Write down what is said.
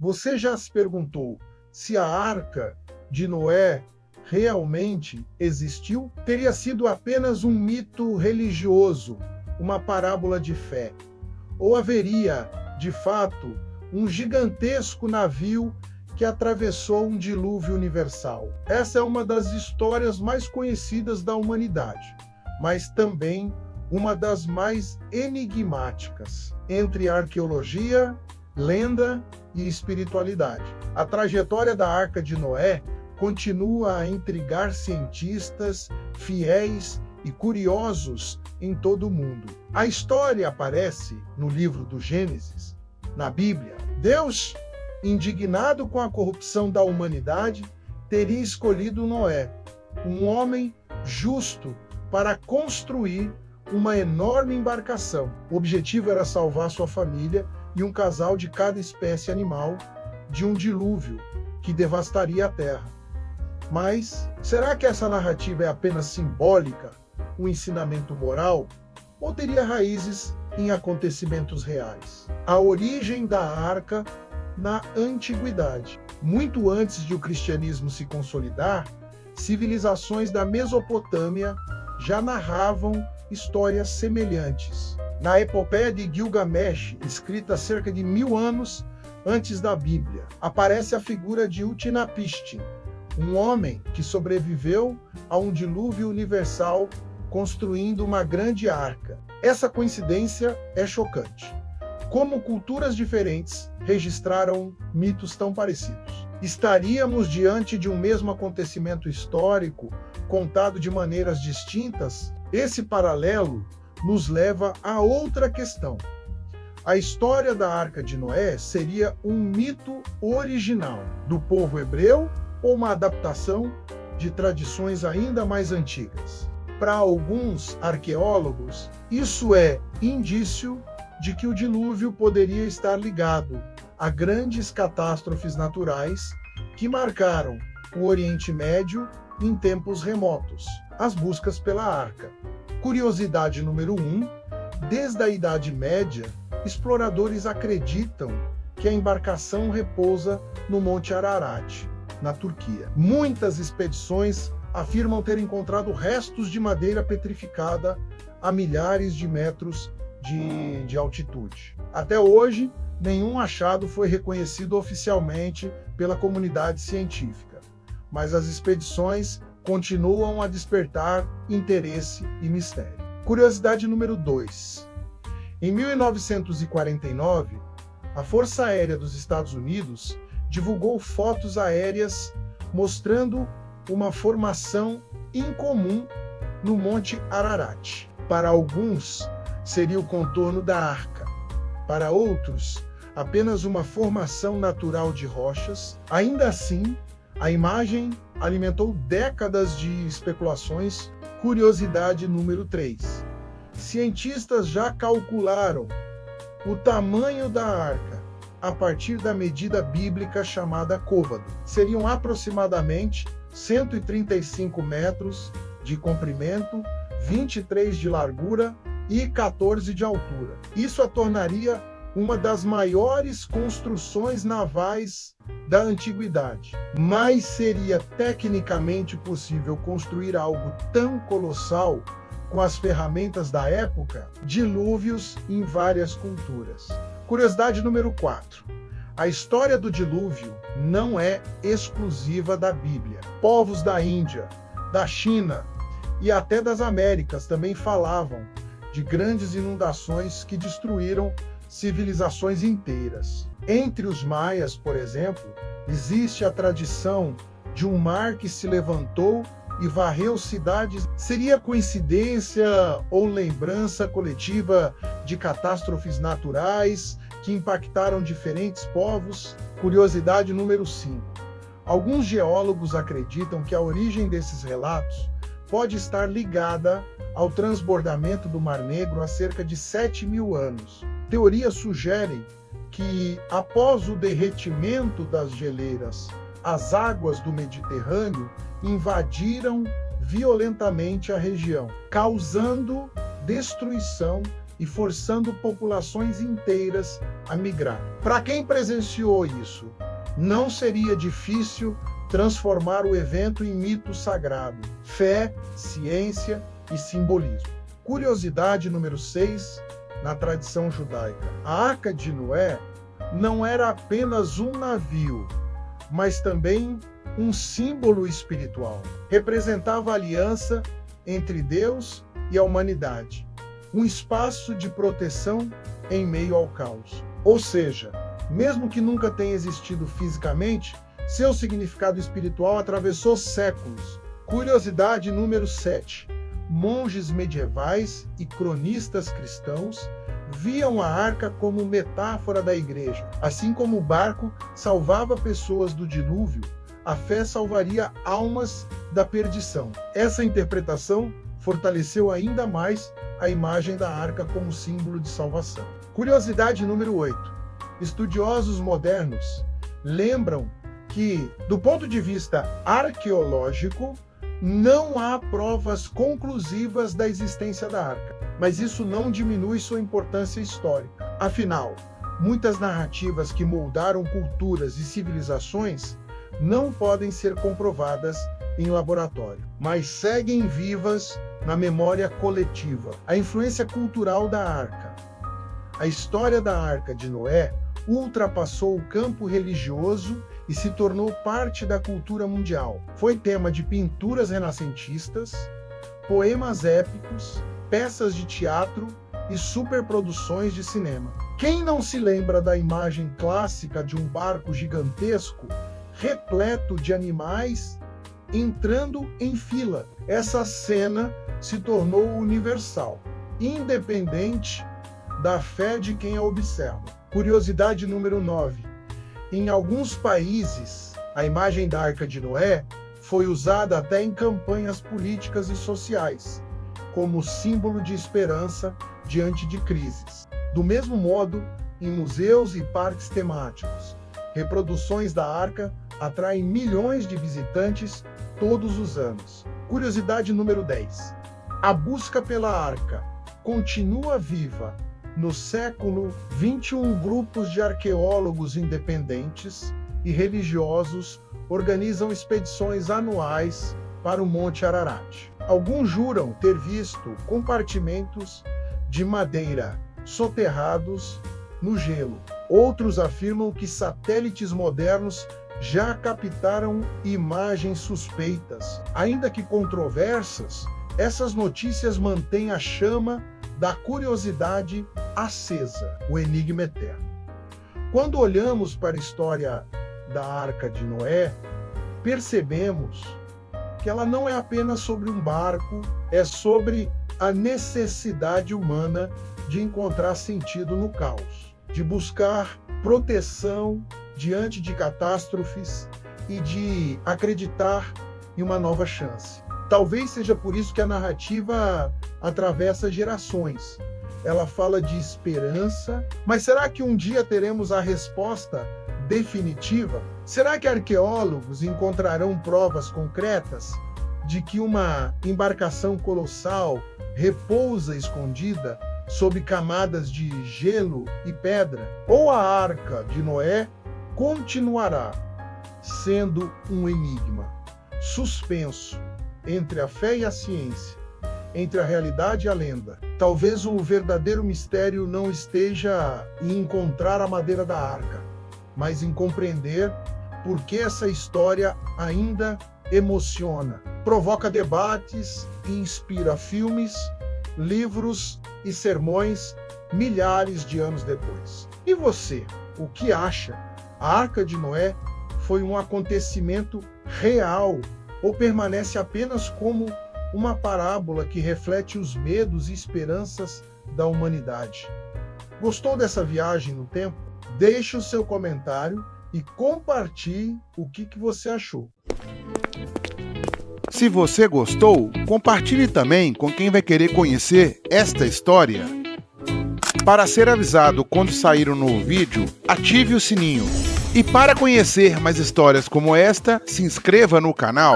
Você já se perguntou se a Arca de Noé realmente existiu? Teria sido apenas um mito religioso, uma parábola de fé? Ou haveria, de fato, um gigantesco navio que atravessou um dilúvio universal? Essa é uma das histórias mais conhecidas da humanidade, mas também uma das mais enigmáticas entre arqueologia, lenda e espiritualidade. A trajetória da Arca de Noé continua a intrigar cientistas, fiéis e curiosos em todo o mundo. A história aparece no livro do Gênesis, na Bíblia. Deus, indignado com a corrupção da humanidade, teria escolhido Noé, um homem justo, para construir uma enorme embarcação. O objetivo era salvar sua família e um casal de cada espécie animal de um dilúvio que devastaria a terra. Mas será que essa narrativa é apenas simbólica, um ensinamento moral, ou teria raízes em acontecimentos reais? A origem da Arca na antiguidade. Muito antes de o cristianismo se consolidar, civilizações da Mesopotâmia já narravam histórias semelhantes. Na epopeia de Gilgamesh, escrita cerca de 1000 anos antes da Bíblia, aparece a figura de Utnapishtim, um homem que sobreviveu a um dilúvio universal construindo uma grande arca. Essa coincidência é chocante. Como culturas diferentes registraram mitos tão parecidos? Estaríamos diante de um mesmo acontecimento histórico, contado de maneiras distintas? Esse paralelo nos leva a outra questão. A história da Arca de Noé seria um mito original do povo hebreu ou uma adaptação de tradições ainda mais antigas? Para alguns arqueólogos, isso é indício de que o dilúvio poderia estar ligado a grandes catástrofes naturais que marcaram o Oriente Médio em tempos remotos. As buscas pela Arca. Curiosidade número 1. Desde a Idade Média, exploradores acreditam que a embarcação repousa no Monte Ararat, na Turquia. Muitas expedições afirmam ter encontrado restos de madeira petrificada a milhares de metros de altitude. Até hoje, nenhum achado foi reconhecido oficialmente pela comunidade científica, mas as expedições continuam a despertar interesse e mistério. Curiosidade número 2. Em 1949, a Força Aérea dos Estados Unidos divulgou fotos aéreas mostrando uma formação incomum no Monte Ararat. Para alguns, seria o contorno da Arca. Para outros, apenas uma formação natural de rochas. Ainda assim, a imagem alimentou décadas de especulações. Curiosidade número 3. Cientistas já calcularam o tamanho da Arca a partir da medida bíblica chamada côvado. Seriam aproximadamente 135 metros de comprimento, 23 de largura e 14 de altura. Isso a tornaria uma das maiores construções navais da antiguidade. Mas seria tecnicamente possível construir algo tão colossal com as ferramentas da época? Dilúvios em várias culturas. Curiosidade número 4. A história do dilúvio não é exclusiva da Bíblia. Povos da Índia, da China e até das Américas também falavam de grandes inundações que destruíram civilizações inteiras. Entre os maias, por exemplo, existe a tradição de um mar que se levantou e varreu cidades. Seria coincidência ou lembrança coletiva de catástrofes naturais que impactaram diferentes povos? Curiosidade número 5. Alguns geólogos acreditam que a origem desses relatos pode estar ligada ao transbordamento do Mar Negro há cerca de 7.000 anos. Teorias sugerem que, após o derretimento das geleiras, as águas do Mediterrâneo invadiram violentamente a região, causando destruição e forçando populações inteiras a migrar. Para quem presenciou isso, não seria difícil transformar o evento em mito sagrado, fé, ciência e simbolismo. Curiosidade número 6, na tradição judaica. A Arca de Noé não era apenas um navio, mas também um símbolo espiritual. Representava a aliança entre Deus e a humanidade, um espaço de proteção em meio ao caos. Ou seja, mesmo que nunca tenha existido fisicamente, seu significado espiritual atravessou séculos. Curiosidade número 7. Monges medievais e cronistas cristãos viam a arca como metáfora da igreja. Assim como o barco salvava pessoas do dilúvio, a fé salvaria almas da perdição. Essa interpretação fortaleceu ainda mais a imagem da arca como símbolo de salvação. Curiosidade número 8. Estudiosos modernos lembram que, do ponto de vista arqueológico, não há provas conclusivas da existência da arca, mas isso não diminui sua importância histórica. Afinal, muitas narrativas que moldaram culturas e civilizações não podem ser comprovadas em laboratório, mas seguem vivas na memória coletiva. A influência cultural da arca. A história da Arca de Noé ultrapassou o campo religioso e se tornou parte da cultura mundial. Foi tema de pinturas renascentistas, poemas épicos, peças de teatro e superproduções de cinema. Quem não se lembra da imagem clássica de um barco gigantesco repleto de animais entrando em fila? Essa cena se tornou universal, independente da fé de quem a observa. Curiosidade número 9. Em alguns países, a imagem da Arca de Noé foi usada até em campanhas políticas e sociais, como símbolo de esperança diante de crises. Do mesmo modo, em museus e parques temáticos, reproduções da Arca atraem milhões de visitantes todos os anos. Curiosidade número 10. A busca pela Arca continua viva. No século XXI, grupos de arqueólogos independentes e religiosos organizam expedições anuais para o Monte Ararat. Alguns juram ter visto compartimentos de madeira soterrados no gelo. Outros afirmam que satélites modernos já captaram imagens suspeitas. Ainda que controversas, essas notícias mantêm a chama da curiosidade acesa, o enigma eterno. Quando olhamos para a história da Arca de Noé, percebemos que ela não é apenas sobre um barco, é sobre a necessidade humana de encontrar sentido no caos, de buscar proteção diante de catástrofes e de acreditar em uma nova chance. Talvez seja por isso que a narrativa atravessa gerações. Ela fala de esperança, mas será que um dia teremos a resposta definitiva? Será que arqueólogos encontrarão provas concretas de que uma embarcação colossal repousa escondida sob camadas de gelo e pedra? Ou a Arca de Noé continuará sendo um enigma, suspenso entre a fé e a ciência, entre a realidade e a lenda? Talvez o verdadeiro mistério não esteja em encontrar a madeira da arca, mas em compreender por que essa história ainda emociona, provoca debates e inspira filmes, livros e sermões milhares de anos depois. E você, o que acha? A Arca de Noé foi um acontecimento real ou permanece apenas como uma parábola que reflete os medos e esperanças da humanidade? Gostou dessa viagem no tempo? Deixe o seu comentário e compartilhe o que você achou. Se você gostou, compartilhe também com quem vai querer conhecer esta história. Para ser avisado quando sair um novo vídeo, ative o sininho. E para conhecer mais histórias como esta, se inscreva no canal.